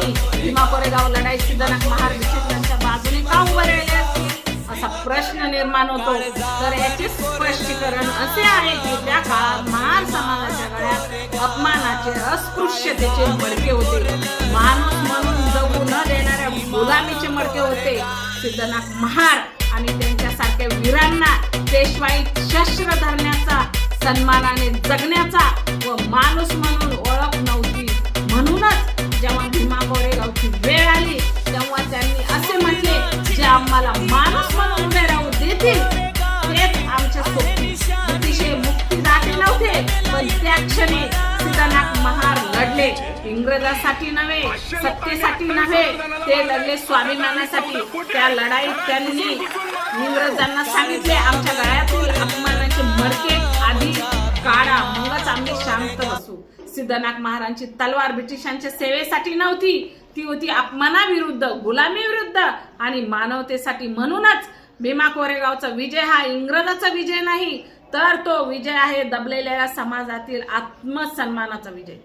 आणि भीमा कोरेगाव लढाई सिद्धनाथ महार यांच्या बाजूने का उभे राहिले असा प्रश्न निर्माण होतो। तर याचे स्पष्टीकरण असे आहे की त्या काळात महार समाजाच्या गळ्यात अपमानाचे अस्पृश्यतेचे मडके होते, माणूस म्हणून जगू न देणाऱ्या गुलामीचे मडके होते। सिद्धनाथ महार आणि त्यांच्यासारख्या वीरांना पेशवाई शस्त्र धरण्याचा, सन्मानाने जगण्याचा व माणूस म्हणून ओळख नव्हती। म्हणूनच जेव्हा भीमा कोरेगावची वेळ आली तेव्हा त्यांनी असे म्हटले, जे आम्हाला माणूस म्हणून उभे राहू देतील तेच आमच्या सोबतीचे मुक्तीदाते नव्हते। पण त्या क्षणी सिद्धनाथ महार लढले, इंग्रजांसाठी नव्हे, सत्तेसाठी नव्हे, ते लढले स्वाभिमानासाठी। त्या लढाईत त्यांनी इंग्रजांना सांगितले, आमच्या गळ्यातील अपमानाचे मडके आधी काढा, मगच आम्ही शांत बसू। सिद्धनाथ महाराजांची तलवार ब्रिटिशांच्या सेवेसाठी नव्हती, ती होती अपमानाविरुद्ध, गुलामी विरुद्ध आणि मानवतेसाठी। म्हणूनच भीमा कोरेगावचा विजय हा इंग्रजाचा विजय नाही, तर तो विजय आहे दबलेल्या समाजातील आत्मसन्मानाचा विजय।